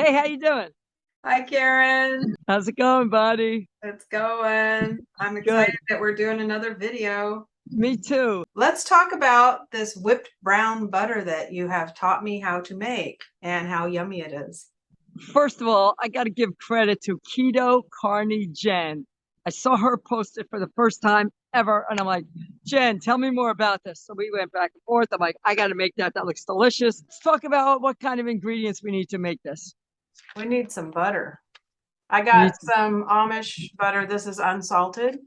Hey, how you doing? Hi, Karen. How's it going, buddy? It's going. I'm Good. excited that we're doing another video. Me too. Let's talk about this whipped brown butter that you have taught me how to make and how yummy it is. First of all, I got to give credit to Keto Carney Jen. I saw her post it for the first time ever, and I'm like, Jen, tell me more about this. So we went back and forth. I'm like, I got to make that. That looks delicious. Let's talk about what kind of ingredients we need to make this. We need some butter. I We got need some, some Amish butter. This is unsalted,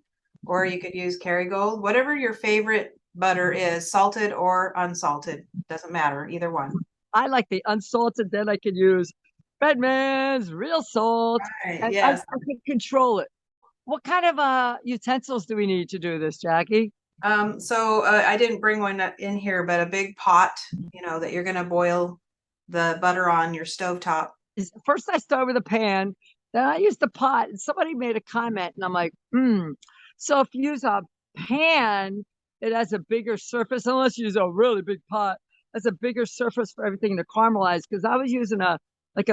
or you could use Kerrygold. Whatever your favorite butter is, salted or unsalted, doesn't matter, either one. I like the unsalted. Then I can use Redman's real salt, Right, and I yes. can control it. What kind of utensils do we need to do this, Jackie? I didn't bring one in here, but a big pot, that you're gonna boil the butter on your stovetop. First I start with a pan, then I use the pot. And somebody made a comment, and I'm like, hmm. So if you use a pan, it has a bigger surface, unless you use a really big pot, has a bigger surface for everything to caramelize. Because I was using a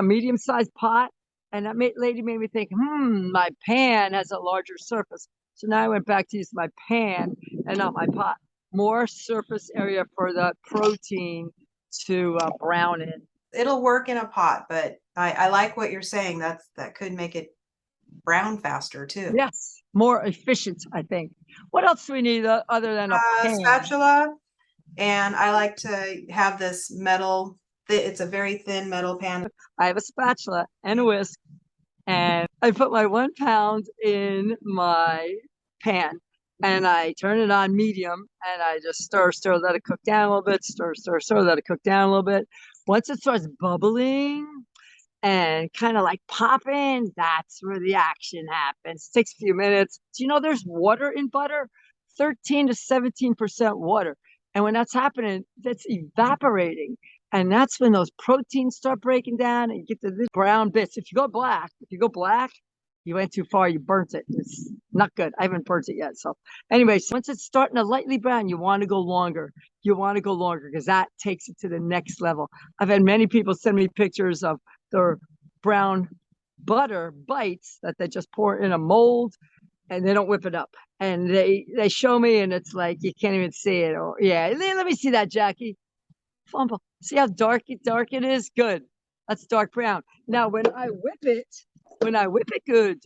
medium-sized pot, and lady made me think, my pan has a larger surface. So now I went back to use my pan and not my pot. More surface area for the protein to brown in. It'll work in a pot, but I like what you're saying. That could make it brown faster too. Yes, more efficient, I think. What else do we need other than a pan? Spatula, and I like to have this metal. It's a very thin metal pan. I have a spatula and a whisk, and I put my 1 pound in my pan, and I turn it on medium, and I just stir, let it cook down a little bit, stir, let it cook down a little bit. Once it starts bubbling and kind of like popping, that's where the action happens. It takes a few minutes. Do you know there's water in butter? 13 to 17% water. And when that's happening, that's evaporating. And that's when those proteins start breaking down and you get the brown bits. If you go black, you went too far, you burnt it. It's not good. I haven't burnt it yet. So anyway, so once it's starting to lightly brown, you want to go longer. You want to go longer because that takes it to the next level. I've had many people send me pictures of their brown butter bites that they just pour in a mold and they don't whip it up. And they show me and it's like you can't even see it. Or yeah, let me see that, Jackie. Fumble. See how dark it is? Good. That's dark brown. Now when I whip it good,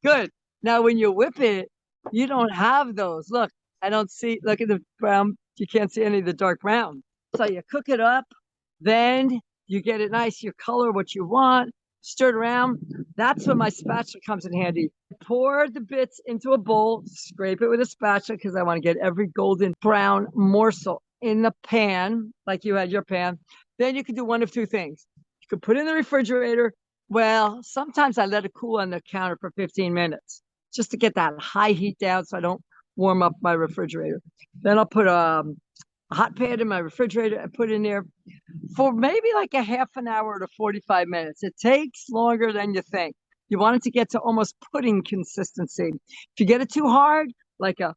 good. Now when you whip it, you don't have those. Look, I don't see. Look at the brown. You can't see any of the dark brown. So you cook it up, then you get it nice. You color what you want, stir it around. That's when my spatula comes in handy. Pour the bits into a bowl, scrape it with a spatula because I want to get every golden brown morsel in the pan, like you had your pan. Then you can do one of two things. You could put it in the refrigerator. Well, sometimes I let it cool on the counter for 15 minutes just to get that high heat down so I don't warm up my refrigerator. Then I'll put a hot pan in my refrigerator and put it in there for maybe like a half an hour to 45 minutes. It takes longer than you think. You want it to get to almost pudding consistency. If you get it too hard, like a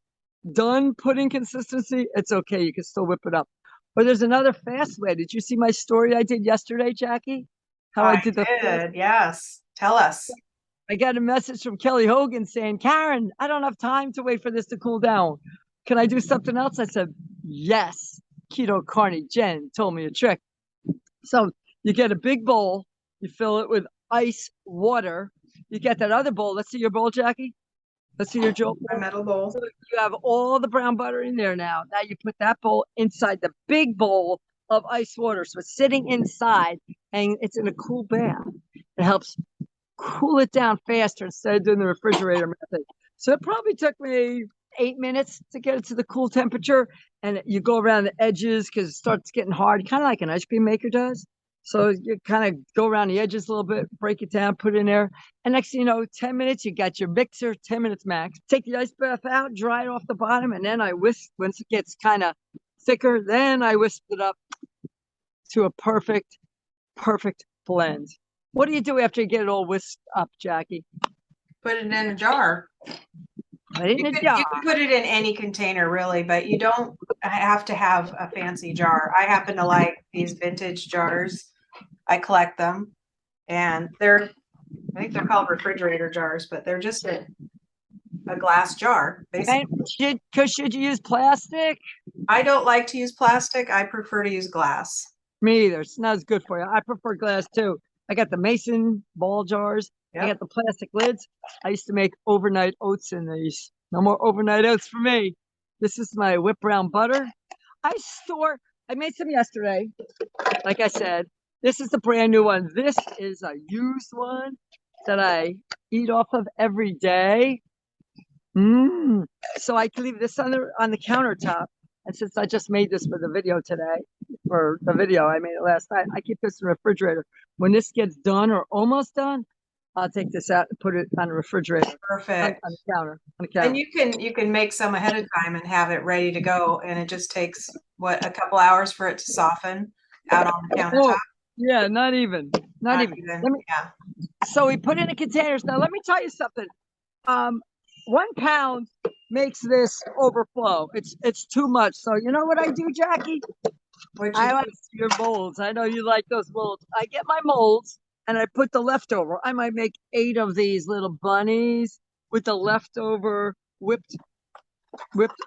done pudding consistency, it's okay. You can still whip it up. Or there's another fast way. Did you see my story I did yesterday, Jackie? How I I did the fast? did, yes. Tell us. I got a message from Kelly Hogan saying, Karen, I don't have time to wait for this to cool down. Can I do something else? I said, yes. Keto Carney Jen told me a trick. So you get a big bowl, you fill it with ice water. You get that other bowl. Let's see your bowl, Jackie. Let's see your bowl. My metal bowl. So you have all the brown butter in there now. Now you put that bowl inside the big bowl of ice water. So it's sitting inside and it's in a cool bath. It helps cool it down faster instead of doing the refrigerator method. So it probably took me 8 minutes to get it to the cool temperature. And you go around the edges because it starts getting hard, kind of like an ice cream maker does. So you kind of go around the edges a little bit, break it down, put it in there. And next thing you know, 10 minutes, you got your mixer, 10 minutes max. Take the ice bath out, dry it off the bottom. And then I whisk, once it gets kind of thicker, then I whisk it up to a perfect blend. What do you do after you get it all whisked up, Jackie? Put it in a jar. Put it in a You jar. can put it in any container, really, but you don't have to have a fancy jar. I happen to like these vintage jars. I collect them. And I think they're called refrigerator jars, but they're just a glass jar, basically. And should you use plastic? I don't like to use plastic. I prefer to use glass. Me either. It's not as good for you. I prefer glass too. I got the Mason ball jars. I Yep. got the plastic lids. I used to make overnight oats in these. No more overnight oats for me. This is my whipped brown butter. I made some yesterday. Like I said, this is the brand new one. This is a used one that I eat off of every day. So I can leave this on the countertop. And since I just made this for the video today, for the video I made it last night, I keep this in the refrigerator. When this gets done or almost done, I'll take this out and put it on the refrigerator. Perfect. On the counter. And you can make some ahead of time and have it ready to go. And it just takes a couple hours for it to soften out on the countertop. Oh, yeah, not even. Yeah. So we put in the containers. Now let me tell you something. 1 pound makes this overflow. It's too much. So you know what I do, Jackie? I like your molds. I know you like those molds. I get my molds and I put the leftover. I might make 8 of these little bunnies with the leftover whipped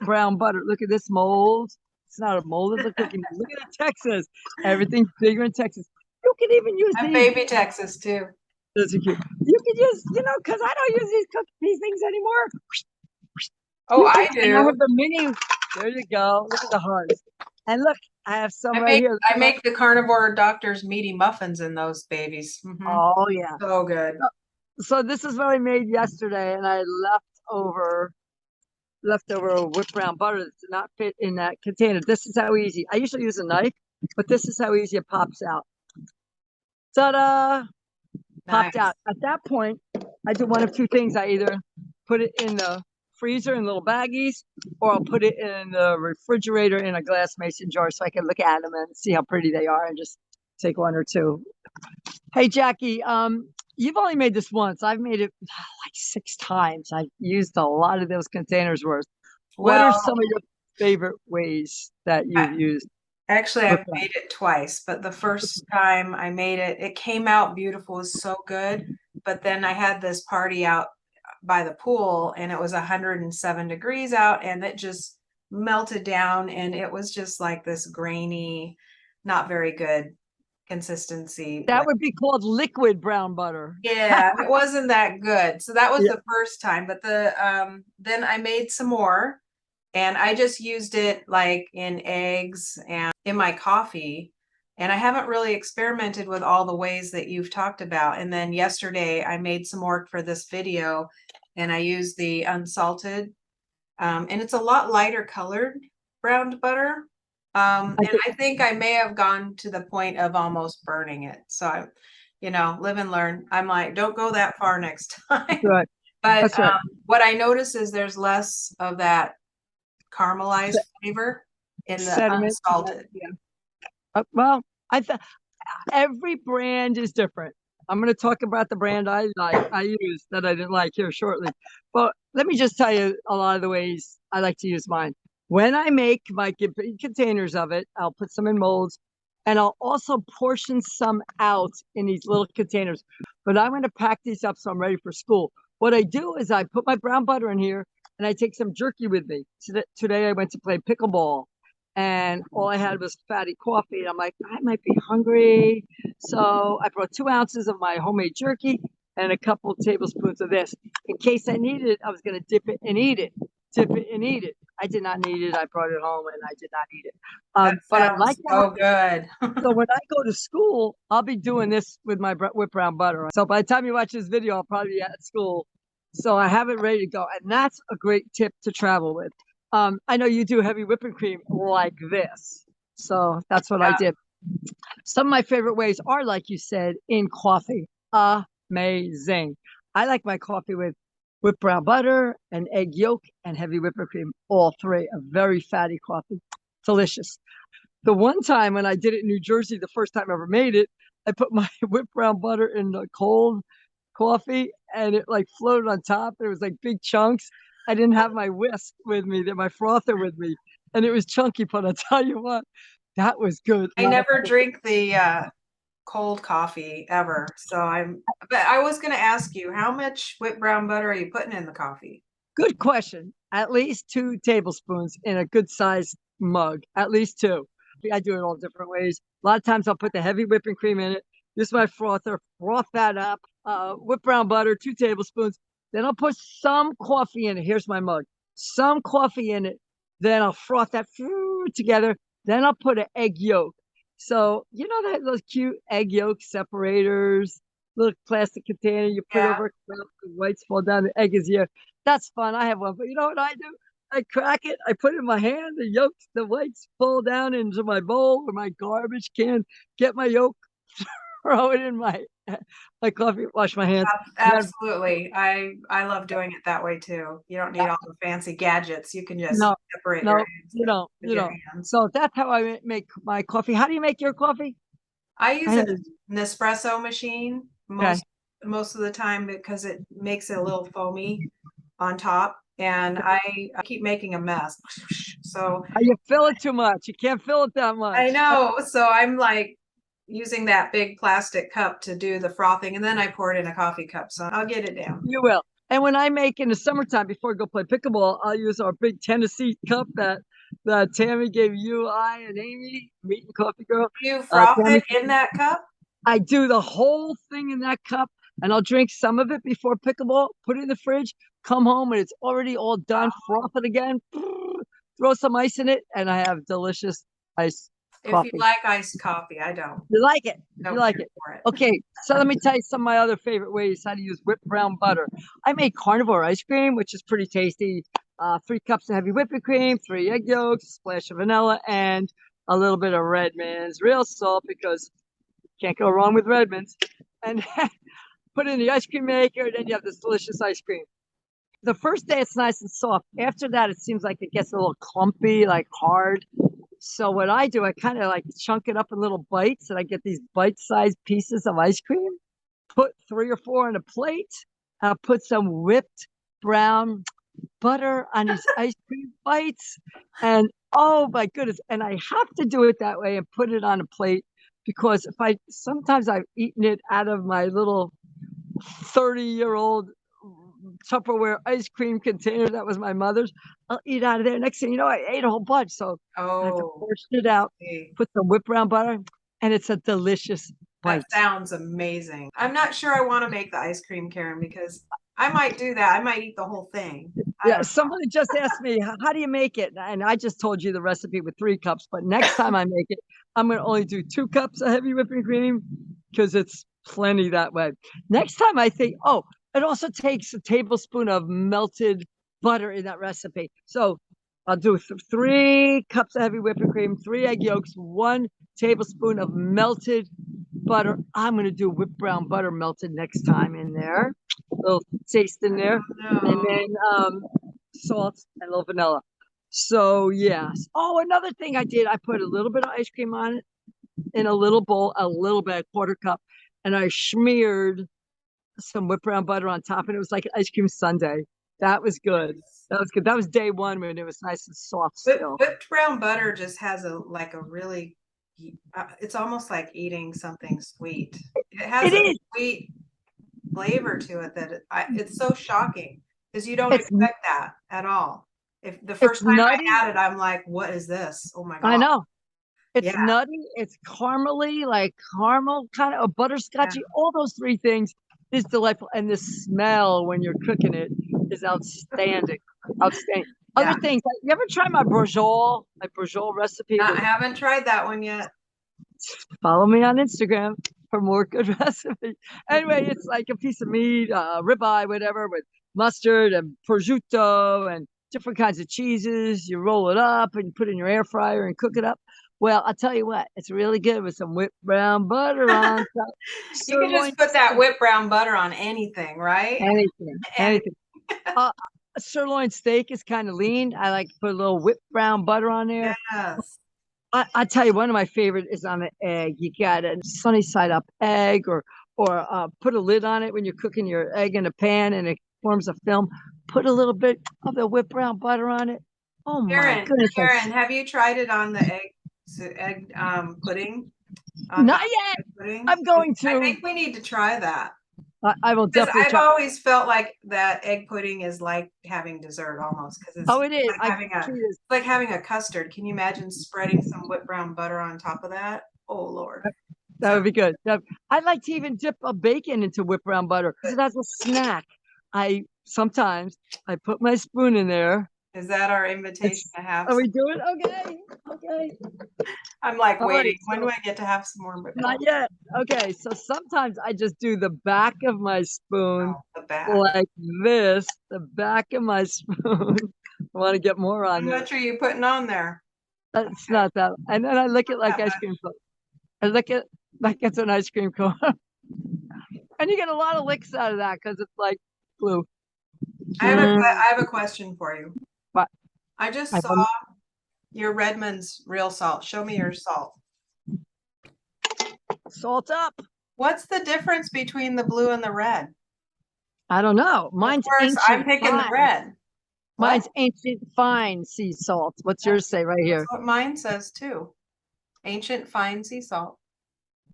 brown butter. Look at this mold. It's not a mold, it's a cookie mold. Look at the Texas. Everything's bigger in Texas. You can even use these. Baby Texas too. Those are cute. You can use, because I don't use these things anymore. Oh, I do. I have the mini. There you go. Look at the hearts. And look, I have some here. I make the Carnivore Doctor's meaty muffins in those babies. Mm-hmm. Oh, yeah. So good. So this is what I made yesterday, and I leftover whipped brown butter that did not fit in that container. This is how easy. I usually use a knife, but this is how easy it pops out. Ta-da! Popped out. At that point, I do one of 2 things. I either put it in the freezer in little baggies, or I'll put it in the refrigerator in a glass mason jar so I can look at them and see how pretty they are and just take 1 or 2. Hey, Jackie, you've only made this once. I've made it like 6 times. I've used a lot of those containers worth. What are some of your favorite ways that you've used? Actually, I've made it twice, but the first time I made it, it came out beautiful. It was so good. But then I had this party out by the pool and it was 107 degrees out and it just melted down and it was just like this grainy, not very good consistency. That would be called liquid brown butter. Yeah, it wasn't that good. So that was the first time. But then I made some more. And I just used it like in eggs and in my coffee. And I haven't really experimented with all the ways that you've talked about. And then yesterday I made some more for this video and I used the unsalted. And it's a lot lighter colored browned butter. And I think I may have gone to the point of almost burning it. So, live and learn. I'm like, don't go that far next time. Right. But what I notice is there's less of that caramelized flavor in the unsalted. Yeah. Well, every brand is different. I'm going to talk about the brand I use that I didn't like here shortly. But let me just tell you a lot of the ways I like to use mine. When I make my containers of it, I'll put some in molds and I'll also portion some out in these little containers. But I'm going to pack these up so I'm ready for school. What I do is I put my brown butter in here and I take some jerky with me. Today I went to play pickleball and all I had was fatty coffee. And I'm like, I might be hungry. So I brought 2 ounces of my homemade jerky and a couple tablespoons of this. In case I needed it, I was going to dip it and eat it. I did not need it. I brought it home and I did not eat it. But I like so good. So when I go to school, I'll be doing this with my whipped brown butter. So by the time you watch this video, I'll probably be at school. So I have it ready to go. And that's a great tip to travel with. I know you do heavy whipping cream like this. So that's what I did. Some of my favorite ways are, like you said, in coffee. Amazing. I like my coffee with whipped brown butter and egg yolk and heavy whipping cream. All 3. A very fatty coffee. Delicious. The one time when I did it in New Jersey, the first time I ever made it, I put my whipped brown butter in the cold coffee and it like floated on top. It was like big chunks. I didn't have my whisk with me, my frother with me, and it was chunky, but I'll tell you what, that was good. I never drink the cold coffee ever. But I was going to ask you, how much whipped brown butter are you putting in the coffee? Good question. At least 2 tablespoons in a good sized mug. At least two. I do it all different ways. A lot of times I'll put the heavy whipping cream in it. This is my frother. Froth that up. Whipped brown butter, 2 tablespoons. Then I'll put some coffee in it. Here's my mug. Some coffee in it. Then I'll froth that together. Then I'll put an egg yolk. So you know that those cute egg yolk separators, little plastic container you put Yeah, over the whites fall down. The egg is here. That's fun. I have one, but you know what I do? I crack it. I put it in my hand. The yolks, the whites fall down into my bowl or my garbage can. Get my yolk, throw it in my coffee. Wash my hands. Then, absolutely. I love doing it that way too. You don't need all the fancy gadgets. You can just no, separate your no, eggs you don't, with you your don't. hands. So that's how I make my coffee. How do you make your coffee? I I use know. an Nespresso machine Okay. most of the time because it makes it a little foamy on top, and I keep making a mess. So You fill it too much. You can't fill it that I much. know. So I'm like using that big plastic cup to do the frothing, and then I pour it in a coffee cup. So I'll get it down. You will. And when I make in the summertime before I go play pickleball, I'll use our big Tennessee cup that Tammy gave you, I, and Amy, Meat and Coffee Girl. You froth Tammy, it in that cup? I do the whole thing in that cup, and I'll drink some of it before pickleball. Put it in the fridge. Come home and it's already all done. Froth it again. Throw some ice in it, and I have delicious iced If you coffee. like iced coffee, I don't. You like it? You Don't like care it? for it. Okay, so let me tell you some of my other favorite ways how to use whipped brown butter. I make carnivore ice cream, which is pretty tasty. 3 cups of heavy whipping cream, 3 egg yolks, a splash of vanilla, and a little bit of Redmond's real salt because you can't go wrong with Redmond's. And put it in the ice cream maker, and then you have this delicious ice cream. The first day it's nice and soft. After that, it seems like it gets a little clumpy, like hard. So what I do, I kind of like chunk it up in little bites, and I get these bite-sized pieces of ice cream. Put 3 or 4 on a plate. Put some whipped brown butter on these ice cream bites, and oh my goodness! And I have to do it that way and put it on a plate because if I sometimes I've eaten it out of my little 30-year-old Tupperware ice cream container that was my mother's. I'll eat out of there. Next thing you know, I ate a whole bunch. So I have to Oh, portion it out, see. put some whipped brown butter, and it's a delicious That bite. sounds amazing. I'm not sure I want to make the ice cream, Karen, because I might do that. I might eat the whole thing. I Yeah, don't somebody just asked me, how do you make it? And I just told you the recipe with 3 cups. But next time I make it, I'm going to only do 2 cups of heavy whipping cream because it's plenty that way. Next time I think, oh, it also takes a tablespoon of melted butter in that recipe. So I'll do 3 cups of heavy whipping cream, 3 egg yolks, 1 tablespoon of melted butter. I'm going to do whipped brown butter melted next time in there. A little taste in there. And know. then salt and a little vanilla. So yes. Oh, another thing I did, I put a little bit of ice cream on it in a little bowl, a little bit, 1/4 cup, and I smeared some whipped brown butter on top, and it was like an ice cream sundae. That was good. That was good. That was day one when it was nice and soft still. Whipped brown butter just has a really, it's almost like eating something sweet. It has It a is. sweet flavor to it that it's so shocking because you don't It's expect that at all. If the it's first time I nutty. had it, I'm like, what is this? Oh my I God. know. It's Yeah. nutty. It's caramely, like caramel kind of, Yeah. butterscotchy. All those 3 things is delightful, and the smell when you're cooking it is outstanding. Outstanding. Other Yeah. things. You ever try my brajol, recipe I with haven't tried that one yet. follow me on Instagram for more good recipes. Anyway, it's like a piece of meat, ribeye, whatever, with mustard and prosciutto and different kinds of cheeses. You roll it up and you put it in your air fryer and cook it up. Well, I'll tell you what, it's really good with some whipped brown butter on top, You can sirloin just put that steak, whipped brown butter on anything, right? anything, And anything. Uh, a sirloin steak is kind of lean. I like to put a little whipped brown butter on there. yes. I tell you, one of my favorite is on an egg. You got a sunny side up egg, or put a lid on it when you're cooking your egg in a pan and it forms a film. Put a little bit of the whipped brown butter on it. Oh my Karen, goodness! Karen, have you tried it on the egg pudding? Not yet. Pudding? I'm going I to. think we need to try that. I will Because definitely I've try. always felt like that egg pudding is like having dessert almost, because it's Oh, it is. like having a custard. Can you imagine spreading some whipped brown butter on top of that? Oh Lord. That would be good. I'd like to even dip a bacon into whipped brown butter because that's a snack. Sometimes I put my spoon in there. Is that our invitation to have? Are we doing okay? Okay. I'm like All waiting. right, When do I get to have some more whipped not yet. Okay, so sometimes I just do the back of my spoon the back? like this. The back of my spoon. I want to get more on How there. much are you putting on there? It's not that. And then I lick it like ice cream cone. I lick it like it's an ice cream cone. And you get a lot of licks out of that because it's like glue. I have a question for you. What? I just saw your Redmond's real salt. Show me your salt. Salt up. What's the difference between the blue and the red? I don't know. Mine's of course, ancient I'm picking fine. the red. Mine's ancient fine sea salt. What's yours say right here? That's what mine says too. Ancient fine sea salt.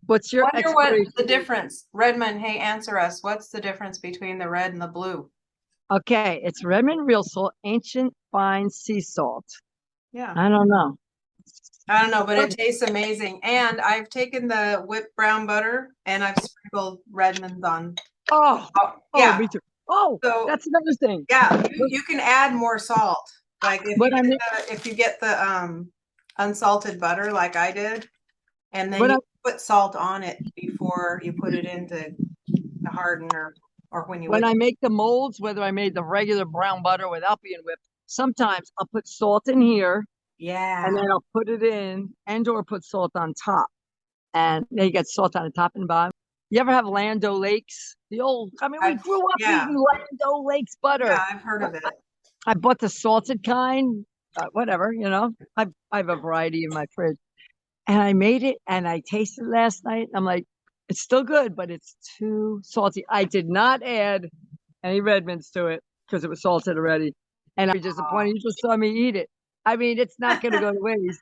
What's your Wonder what the difference? Redmond, hey, answer us. What's the difference between the red and the blue? Okay, it's Redmond real salt, ancient fine sea salt. Yeah. I don't know. I don't know, but it tastes amazing. And I've taken the whipped brown butter and I've sprinkled Redmond's on. Oh, yeah. Me too. Oh, so, that's another thing. Yeah, you can add more salt. Like if you get the unsalted butter like I did, and then you put salt on it before you put it into the harden or when I make the molds, whether I made the regular brown butter without being whipped, sometimes I'll put salt in here. Yeah. And then I'll put it in or put salt on top. And then you get salt on the top and bottom. You ever have Land O'Lakes? We grew up eating Land O'Lakes butter. Yeah, I've heard of it. I bought the salted kind, whatever, I have a variety in my fridge. And I made it and I tasted it last night. I'm like, it's still good, but it's too salty. I did not add any Redmonds to it because it was salted already. And I'm disappointed. You just saw me eat it. I mean, it's not going to go to waste,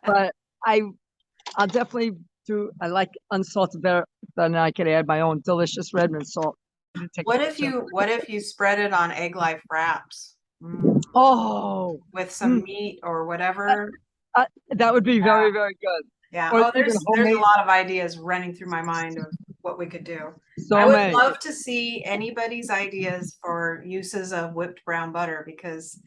but I'll definitely I like unsalted better than I can add my own delicious Redmond salt. What if you spread it on egg life wraps? Oh, with some meat or whatever. That would be very, very good. Yeah. There's a lot of ideas running through my mind of what we could do. I would love to see anybody's ideas for uses of whipped brown butter because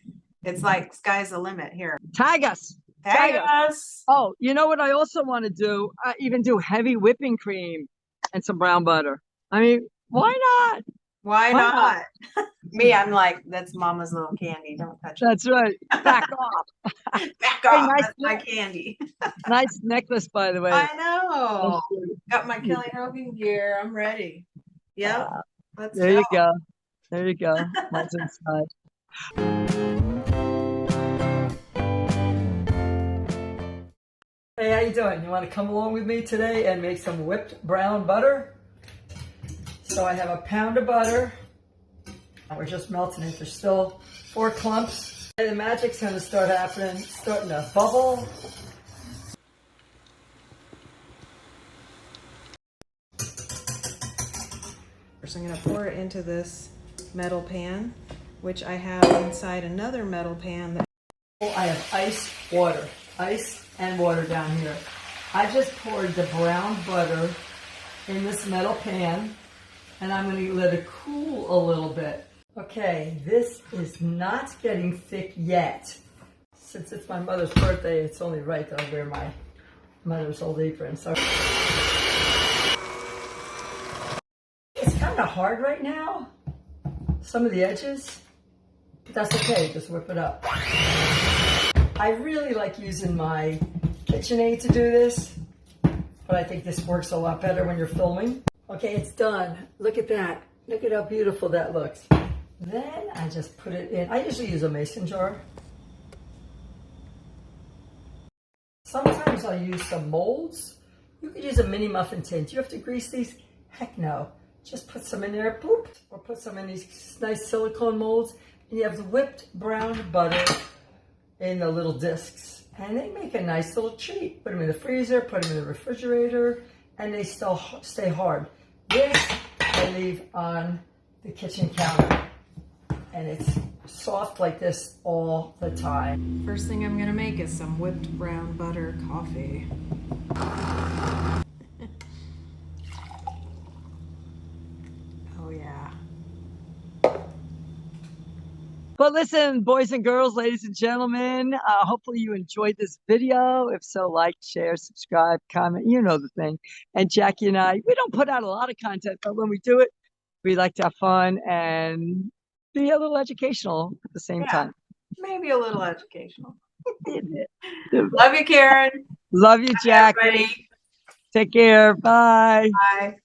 it's like sky's the limit here. Tag us. Tag us. Oh, you know what I also want to do? I even do heavy whipping cream and some brown butter. I mean, why not? Why not? Me, I'm like, that's mama's little candy. Don't touch it. That's right. Back off. Back off. That's my candy. Nice necklace, by the way. I know. Got my Kelly Hogan gear. I'm ready. Yep. Let's go. There you go. Mine's inside. Hey, how you doing? You want to come along with me today and make some whipped brown butter? So I have a pound of butter. We're just melting it. There's still 4 clumps. And the magic's going to start happening. It's starting to bubble. First, I'm going to pour it into this metal pan, which I have inside another metal pan. I have ice and water down here. I just poured the brown butter in this metal pan. And I'm going to let it cool a little bit. Okay, this is not getting thick yet. Since it's my mother's birthday, it's only right that I wear my mother's old apron. So it's kind of hard right now, some of the edges, but that's okay, just whip it up. I really like using my KitchenAid to do this, but I think this works a lot better when you're filming. Okay, it's done. Look at that. Look at how beautiful that looks. Then I just put it in. I usually use a mason jar. Sometimes I'll use some molds. You could use a mini muffin tin. Do you have to grease these? Heck no. Just put some in there, boop. Or put some in these nice silicone molds. And you have the whipped brown butter in the little discs. And they make a nice little treat. Put them in the freezer, put them in the refrigerator, and they still stay hard. This I leave on the kitchen counter, and it's soft like this all the time. First thing I'm gonna make is some whipped brown butter coffee. Oh yeah. But listen, boys and girls, ladies and gentlemen, hopefully you enjoyed this video. If so, like, share, subscribe, comment, you know the thing. And Jackie and I, we don't put out a lot of content, but when we do it, we like to have fun and be a little educational at the same time. Maybe a little educational. Love you, Karen. Love you, Jackie. Everybody. Take care. Bye. Bye.